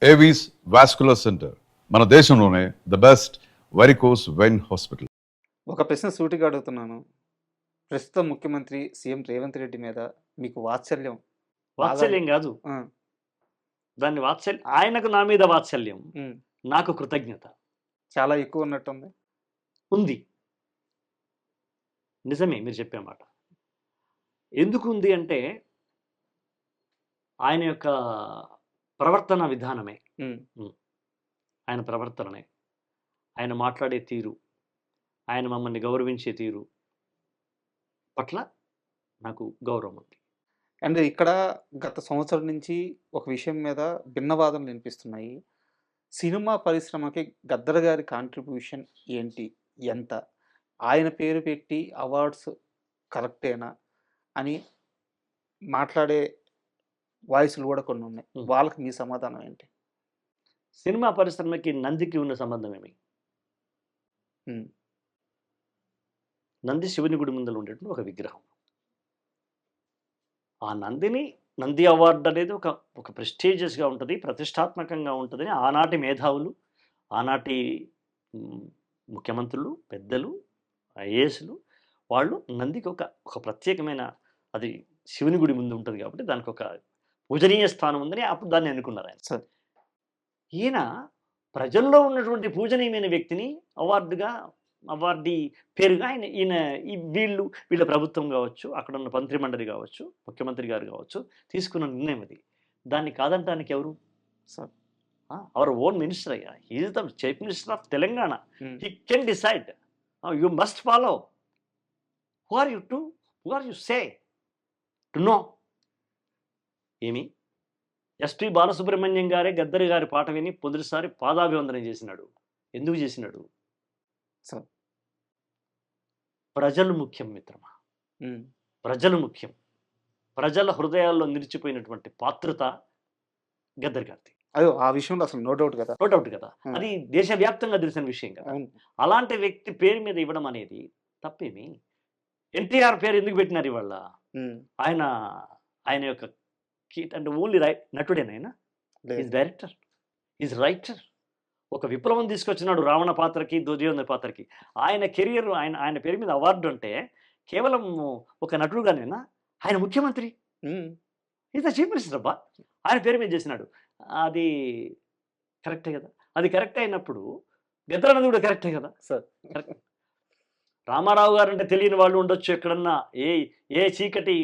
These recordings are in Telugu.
ఏవీస్ వాస్కులర్ సెంటర్ మన దేశంలోనే the best varicose vein hospital. ఒక ప్రశ్న సూటిగా అడుగుతున్నాను. ప్రస్తుత ముఖ్యమంత్రి సీఎం రేవంత్ రెడ్డి మీద మీకు వాత్సల్యం బాగా వాత్సల్యం కాదు. ఆ! దాన్ని ఆయనకు నా మీద వాత్సల్యం, హ్మ్. నాకు కృతజ్ఞత చాలా ఎక్కువ ఉన్నట్టుంది. ఉంది. నిజమే మీరు చెప్పే మాట. ఎందుకు ఉంది అంటే ఆయన యొక్క ప్రవర్తన విధానమే. హ్మ్. ఆయన ప్రవర్తననే, ఆయన మాట్లాడే తీరు, ఆయన మమ్మల్ని గౌరవించే తీరు పట్ల నాకు గౌరవం ఉంది. అండ్ ఇక్కడ గత సంవత్సరం నుంచి ఒక విషయం మీద భిన్న వాదనలు వినిపిస్తున్నాయి. సినిమా పరిశ్రమకి గద్దర్ గారి కాంట్రిబ్యూషన్ ఏంటి? ఎంత? ఆయన పేరు పెట్టి అవార్డ్స్ కరెక్టేనా? అని మాట్లాడే వాయిస్‌లు కూడా కొన్నున్నాయి. హ్మ్. వాళ్ళకి మీ సమాధానం ఏంటి? సినిమా పరిశ్రమకి నందికి ఉన్న సంబంధం ఏమి? హ్మ్. నంది శివుని గుడి ముందర ఉండేటువంటి ఒక విగ్రహం. ఆ నందిని నంది అవార్డు అనేది ఒక ఒక ప్రెస్టీజియస్‌గా ఉంటది, ప్రతిష్టాత్మకంగా ఉంటదని ఆనాటి మేధావులు, ఆనాటి హ్మ్, ముఖ్యమంత్రులు, పెద్దలు, ఐఏఎస్‌లు వాళ్ళు నందికి ఒక ప్రత్యేకమైన, అది శివుని గుడి ముందు ఉంటది కాబట్టి దానికొక పూజనీయ స్థానం ఉందని అప్పుడు దాన్ని ఎన్నుకున్నారాయన. సరే. ఈయన ప్రజల్లో ఉన్నటువంటి పూజనీయమైన వ్యక్తిని అవార్డీ పేరుగా ఈయన వీళ్ళ ప్రభుత్వం కావచ్చు, అక్కడ ఉన్న మంత్రి మండలి కావచ్చు, ముఖ్యమంత్రి గారు కావచ్చు, తీసుకున్న నిర్ణయం అది. దాన్ని కాదంటానికి ఎవరు? సరే. అవర్ ఓన్ మినిస్టర్ అయ్యా. He is the chief minister of Telangana. Hmm. He can decide. You must follow. Who are you to who are you say to no? ఏమి ఎస్పి బాలసుబ్రహ్మణ్యం గారే గద్దర్ గారి పాట విని మొదటిసారి పాదాభివందనం చేసినాడు. ఎందుకు చేసినాడు? సరే. ప్రజలు ముఖ్యం మిత్రమా. హ్మ్. ప్రజలు ముఖ్యం. ప్రజల హృదయాల్లో నిలిచిపోయినటువంటి పాత్రత గద్దర్ గారిది. అయ్యో! ఆ విషయంలో అసలు నో డౌట్ కదా! నో డౌట్ కదా. హ్మ్. అది దేశవ్యాప్తంగా తెలిసిన విషయం కదా. అవును. అలాంటి వ్యక్తి పేరు మీద ఇవ్వడం అనేది తప్పేమి? ఎన్టీఆర్ పేరు ఎందుకు పెట్టినారు ఇవాళ? హ్మ్. ఆయన ఆయన యొక్క అంటే ఓన్లీ నటుడేనా ఆయన? ఈజ్ లేదు. Director, is writer. ఒక విప్లవం తీసుకొచ్చినాడు రావణ పాత్రకి, దుర్యోధన పాత్రకి. ఆయన కెరియర్, ఆయన పేరు మీద అవార్డు అంటే కేవలం ఒక నటుడుగానేనా? ఆయన ముఖ్యమంత్రి. హ్మ్. ఈజ్ ద చీఫ్ మినిస్టర్ అబ్బా! ఆయన పేరు మీద చేసినాడు. అది కరెక్టే కదా! అది కరెక్ట్ అయినప్పుడు గద్దర్ అన్నది కూడా కరెక్టే కదా! సరే. కరెక్ట్. రామారావు గారంటే తెలియని వాళ్ళు ఉండొచ్చు ఎక్కడన్నా. ఏ ఏ చీకటి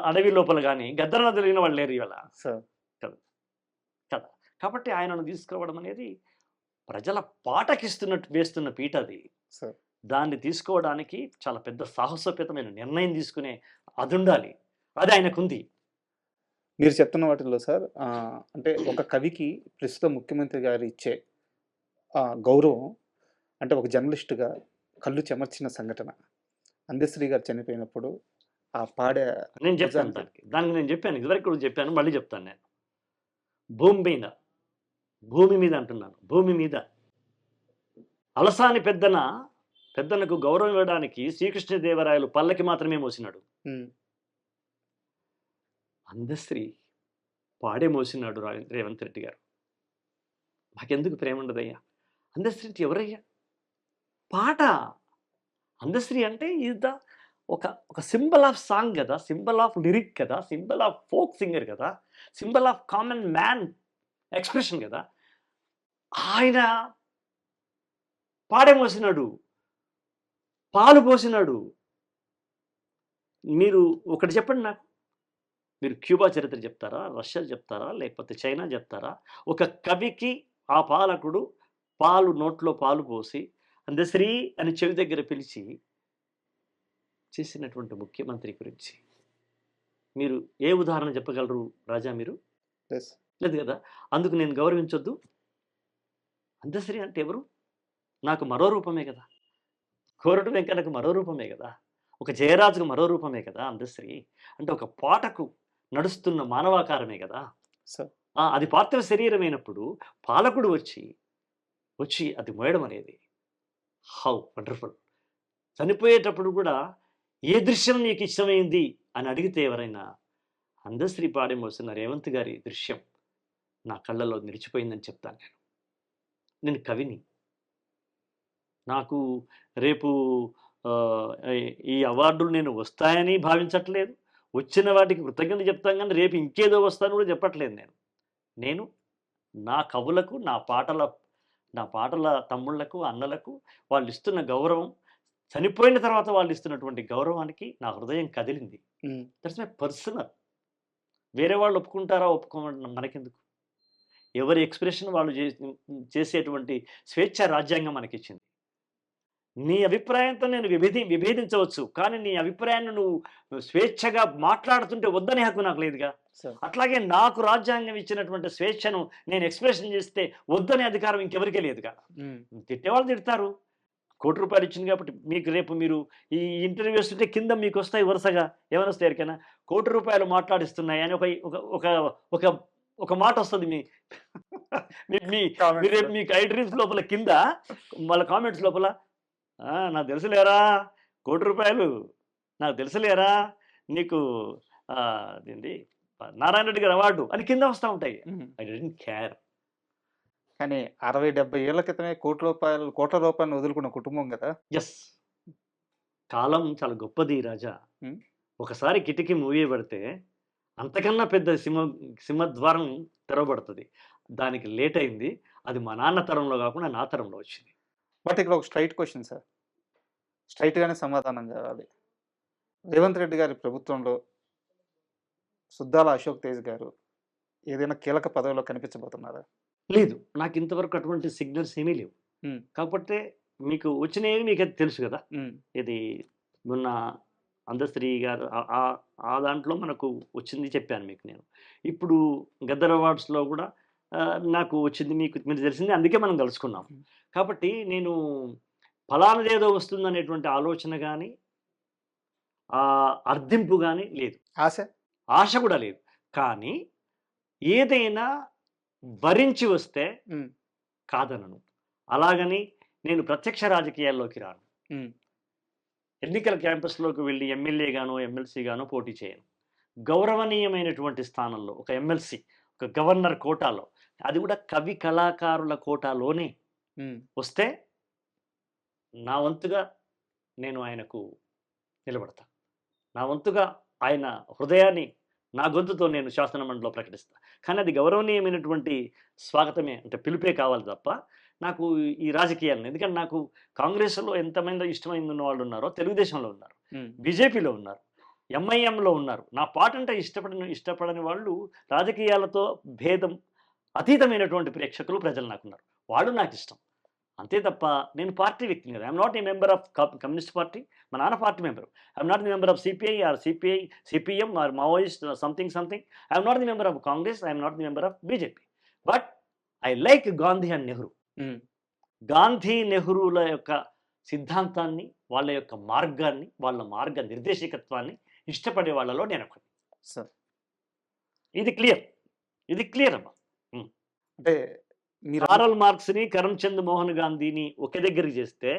అడవి లోపల గాని గద్దర్ అన్న తెలియని వాళ్ళు లేరు ఇవాళ. సరే. కదా! కదా! కాబట్టి ఆయనను తీసుకురావడం అనేది ప్రజల పాటకిస్తున్నట్టు వేస్తున్న పీట అది. సరే. దాన్ని తీసుకోవడానికి చాలా పెద్ద సాహసోపేతమైన నిర్ణయం తీసుకునే అదుండాలి. అది ఆయనకుంది. మీరు చెప్తున్న వాటిల్లో సార్ అంటే ఒక కవికి ప్రస్తుత ముఖ్యమంత్రి గారు ఇచ్చే గౌరవం అంటే ఒక జర్నలిస్ట్‌గా కళ్ళు చెమర్చిన సంఘటన. అందశ్రీ గారు చనిపోయినప్పుడు ఆ పాడే నేను చెప్తాను నిజానికి దానికి నేను చెప్పాను. ఇదివరకు కూడా చెప్పాను. మళ్ళీ చెప్తాను నేను. భూమి మీద, భూమి మీద అంటున్నాను. భూమి మీద అలసాని పెద్దనకు గౌరవం ఇవ్వడానికి శ్రీకృష్ణదేవరాయలు పల్లకి మాత్రమే మోసినాడు. హ్మ్. అందశ్రీ పాడే మోసినాడు రేవంత్ రెడ్డి గారు. మాకెందుకు ప్రేమ ఉండదయ్యా? అందశ్రీ అంటే ఎవరయ్యా? పాట. అందశ్రీ అంటే ఈజ్ ద ఒక సింబల్ ఆఫ్ సాంగ్ కదా, సింబల్ ఆఫ్ లిరిక్ కదా, సింబల్ ఆఫ్ ఫోక్ సింగర్ కదా, symbol of common man expression కదా! ఆయన పాడే మోసినాడు. పాలు పోసినాడు. మీరు ఒకటి చెప్పండి నాకు. మీరు క్యూబా చరిత్ర చెప్తారా? రష్యా చెప్తారా? లేకపోతే చైనా చెప్తారా? ఒక కవికి ఆ పాలకుడు నోట్లో పాలు పోసి అందశ్రీ అని చెవి దగ్గర పిలిచి చేసినటువంటి ముఖ్యమంత్రి గురించి మీరు ఏ ఉదాహరణ చెప్పగలరు రాజా మీరు? యెస్. లేదు కదా! అందుకు నేను గౌరవించొద్దు? అందశ్రీ అంటే ఎవరు? నాకు మరో రూపమే కదా! కోరటు వెంకన్నకు మరో రూపమే కదా! ఒక జయరాజుకు మరో రూపమే కదా అందశ్రీ. అంటే ఒక పాటకు నడుస్తున్న మానవాకారమే కదా! సార్. అది పార్థివ శరీరమైనప్పుడు పాలకుడు వచ్చి అది మోయడం అనేది హౌ వండర్‌ఫుల్. చనిపోయేటప్పుడు కూడా ఏ దృశ్యం నీకు ఇష్టమైంది అని అడిగితే ఎవరైనా అందశ్రీ పాడే మోస్తున్న రేవంత్ గారి దృశ్యం నా కళ్ళలో నిలిచిపోయిందని చెప్తాను నేను. నేను కవిని. నాకు రేపు ఈ అవార్డులు నేను వస్తాయని భావించట్లేదు. వచ్చిన వాటికి కృతజ్ఞత చెప్తాను కానీ రేపు ఇంకేదో వస్తాను కూడా చెప్పట్లేదు నేను. నేను నా కవులకు, నా పాటల తమ్ముళ్లకు, అన్నలకు వాళ్ళు ఇస్తున్న గౌరవం, చనిపోయిన తర్వాత వాళ్ళు ఇస్తున్నటువంటి గౌరవానికి నా హృదయం కదిలింది. That's my personal. వేరే వాళ్ళు ఒప్పుకుంటారా ఒప్పుకోమని మనకెందుకు? ఎవరి ఎక్స్ప్రెషన్ వాళ్ళు చేసేటువంటి స్వేచ్ఛ రాజ్యాంగం మనకిచ్చింది. నీ అభిప్రాయంతో నేను విభేదించవచ్చు, కానీ నీ అభిప్రాయాన్ని నువ్వు స్వేచ్ఛగా మాట్లాడుతుంటే వద్దనే హక్కు నాకు లేదుగా. అట్లాగే నాకు రాజ్యాంగం ఇచ్చినటువంటి స్వేచ్ఛను నేను ఎక్స్ప్రెషన్ చేస్తే వద్దనే అధికారం ఇంకెవరికే లేదుగా. తిట్టేవాళ్ళు తిడతారు. ₹1,00,00,000 ఇచ్చింది కాబట్టి మీకు రేపు మీరు ఈ ఇంటర్వ్యూ వస్తుంటే కింద మీకు వస్తాయి వరుసగా. ఏమైనా వస్తాయి ఎవరికైనా ₹1,00,00,000 మాట్లాడిస్తున్నాయి అని ఒక మాట వస్తుంది. రేపు మీకు ఐ డ్రీమ్స్ లోపల కింద వాళ్ళ కామెంట్స్ లోపల నాకు తెలుసులేరా ₹1,00,00,000, నాకు తెలుసులేరా నీకు అదేంటి నారాయణ రెడ్డి గారు అవార్డు అని కింద వస్తూ ఉంటాయి. I don't care. కానీ 60-70 ఏళ్ల క్రితమే కోట్ల రూపాయలు వదులుకున్న కుటుంబం కదా. ఎస్, కాలం చాలా గొప్పది రాజా. ఒకసారి కిటికీ మూవీ పడితే అంతకన్నా పెద్ద సింహద్వారం తెరవబడుతుంది. దానికి లేట్ అయింది. అది మా నాన్న తరంలో కాకుండా నా తరంలో వచ్చింది. బట్ ఇక్కడ ఒక స్ట్రైట్ క్వశ్చన్ సార్, స్ట్రైట్గానే సమాధానం కావాలి. రేవంత్ రెడ్డి గారి ప్రభుత్వంలో సుద్దాల అశోక్ తేజ్ గారు ఏదైనా కీలక పదవిలో కనిపించబోతున్నారా? లేదు, నాకు ఇంతవరకు అటువంటి సిగ్నల్స్ ఏమీ లేవు. కాకపోతే మీకు వచ్చినవి మీకు అది తెలుసు కదా. ఇది మొన్న అందశ్రీ గారు ఆ దాంట్లో మనకు వచ్చింది చెప్పాను మీకు నేను. ఇప్పుడు గద్దర్ అవార్డ్స్లో కూడా నాకు వచ్చింది, మీరు తెలిసింది, అందుకే మనం కలుసుకున్నాం. కాబట్టి నేను ఫలానదేదో వస్తుందనేటువంటి ఆలోచన కానీ అర్థింపు కానీ లేదు, ఆశ కూడా లేదు. కానీ ఏదైనా భరించి వస్తే కాదనను. అలాగని నేను ప్రత్యక్ష రాజకీయాల్లోకి రాను. ఎన్నికల క్యాంపస్లోకి వెళ్ళి ఎమ్మెల్యే గానో ఎమ్మెల్సీ గానో పోటీ చేయను. గౌరవనీయమైనటువంటి స్థానంలో ఒక ఎమ్మెల్సీ, ఒక గవర్నర్ కోటాలో, అది కూడా కవి కళాకారుల కోటాలోనే వస్తే నా వంతుగా నేను ఆయనకు నిలబడతా. నా వంతుగా ఆయన హృదయాన్ని నా గొంతుతో నేను శాసనమండలిలో ప్రకటిస్తా. కానీ అది గౌరవనీయమైనటువంటి స్వాగతమే, అంటే పిలుపే కావాలి తప్ప నాకు ఈ రాజకీయాలను. ఎందుకంటే నాకు కాంగ్రెస్లో ఎంతమంది ఇష్టమైన ఉన్న వాళ్ళు ఉన్నారో తెలుగుదేశంలో ఉన్నారు, బీజేపీలో ఉన్నారు, ఎంఐఎంలో ఉన్నారు. నా పాట అంటే ఇష్టపడని వాళ్ళు, రాజకీయాలతో భేదం అతీతమైనటువంటి ప్రేక్షకులు ప్రజలు నాకున్నారు. వాళ్ళు నాకు ఇష్టం అంతే తప్ప నేను పార్టీ వ్యక్తిని కదా. I'm not a member of communist party. మా నాన్న party member. I'm not the member of CPI or CPM or Maoist something. I'm not the member of Congress. I'm not the member of BJP. But I like Gandhi and Nehru. Gandhi నెహ్రూల యొక్క సిద్ధాంతాన్ని, వాళ్ళ యొక్క మార్గాన్ని, వాళ్ళ మార్గ నిర్దేశకత్వాన్ని ఇష్టపడే వాళ్ళలో నేను ఒకటి. సార్ ఇది క్లియర్ అమ్మా. అంటే కారల్ మార్క్స్ ని, కరమ్చంద్ మోహన్ గాంధీని ఒకే దగ్గరికి చేస్తే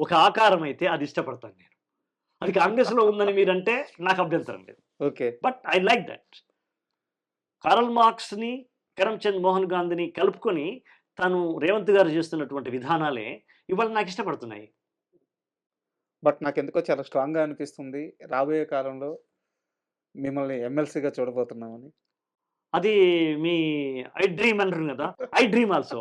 ఒక ఆకారం అయితే అది ఇష్టపడతాను నేను. అది కాంగ్రెస్ లో ఉందని మీరంటే నాకు అభ్యంతరం లేదు. Okay, but I like that. Karl marks ని, కరమ్చంద్ మోహన్ గాంధీని కలుపుకొని తను రేవంత్ గారు చేస్తున్నటువంటి విధానాలే ఇవాళ నాకు ఇష్టపడుతున్నాయి. బట్ నాకు ఎందుకో చాలా స్ట్రాంగ్గా అనిపిస్తుంది రాబోయే కాలంలో మిమ్మల్ని ఎమ్మెల్సీగా చూడబోతున్నామని. అది మీ ఐ డ్రీమ్ అంటారు కదా, ఐ డ్రీమ్ ఆల్సో.